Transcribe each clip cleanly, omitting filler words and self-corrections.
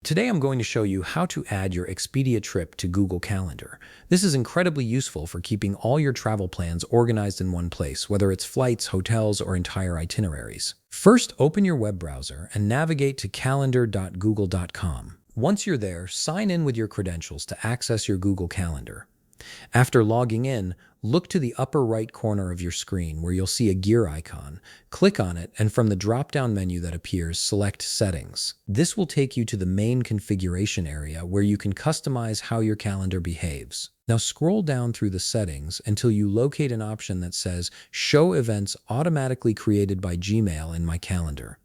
Today I'm going to show you how to add your Expedia trip to Google Calendar. This is incredibly useful for keeping all your travel plans organized in one place, whether it's flights, hotels, or entire itineraries. First, open your web browser and navigate to calendar.google.com. Once you're there, sign in with your credentials to access your Google Calendar. After logging in, look to the upper right corner of your screen where you'll see a gear icon. Click on it, and from the drop-down menu that appears, select Settings. This will take you to the main configuration area where you can customize how your calendar behaves. Now scroll down through the settings until you locate an option that says Show Events Automatically Created by Gmail in My Calendar.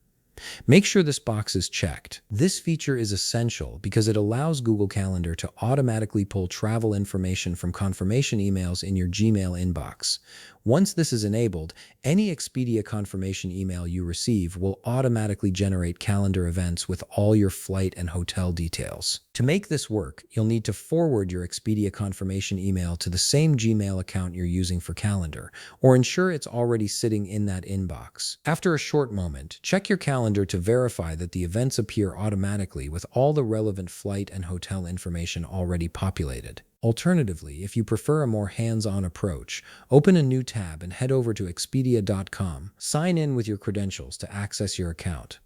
Make sure this box is checked. This feature is essential because it allows Google Calendar to automatically pull travel information from confirmation emails in your Gmail inbox. Once this is enabled, any Expedia confirmation email you receive will automatically generate calendar events with all your flight and hotel details. To make this work, you'll need to forward your Expedia confirmation email to the same Gmail account you're using for calendar, or ensure it's already sitting in that inbox. After a short moment, check your calendar to verify that the events appear automatically with all the relevant flight and hotel information already populated. Alternatively, if you prefer a more hands-on approach, open a new tab and head over to Expedia.com. Sign in with your credentials to access your account.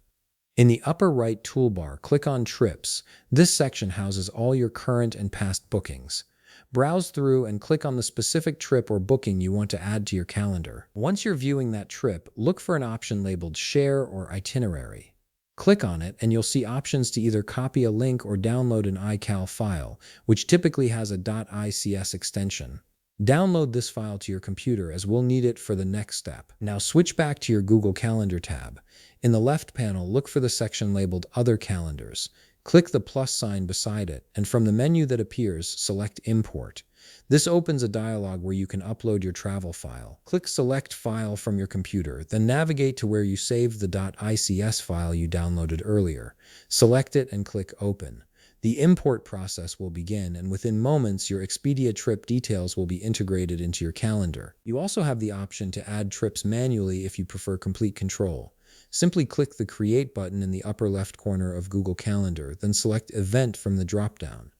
In the upper right toolbar, click on Trips. This section houses all your current and past bookings. Browse through and click on the specific trip or booking you want to add to your calendar. Once you're viewing that trip, look for an option labeled Share or Itinerary. Click on it and you'll see options to either copy a link or download an iCal file, which typically has a .ics extension. Download this file to your computer as we'll need it for the next step. Now switch back to your Google Calendar tab. In the left panel, look for the section labeled Other Calendars. Click the plus sign beside it, and from the menu that appears, select Import. This opens a dialog where you can upload your travel file. Click Select File from your computer, then navigate to where you saved the .ics file you downloaded earlier. Select it and click Open. The import process will begin, and within moments, your Expedia trip details will be integrated into your calendar. You also have the option to add trips manually if you prefer complete control. Simply click the Create button in the upper left corner of Google Calendar, then select Event from the drop-down.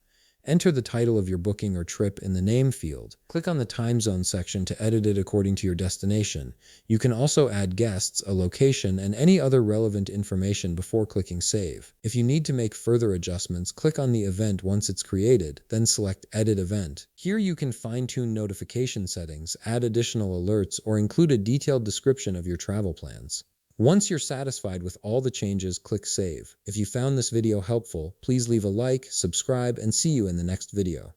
Enter the title of your booking or trip in the name field. Click on the time zone section to edit it according to your destination. You can also add guests, a location, and any other relevant information before clicking Save. If you need to make further adjustments, click on the event once it's created, then select Edit Event. Here you can fine-tune notification settings, add additional alerts, or include a detailed description of your travel plans. Once you're satisfied with all the changes, click Save. If you found this video helpful, please leave a like, subscribe, and see you in the next video.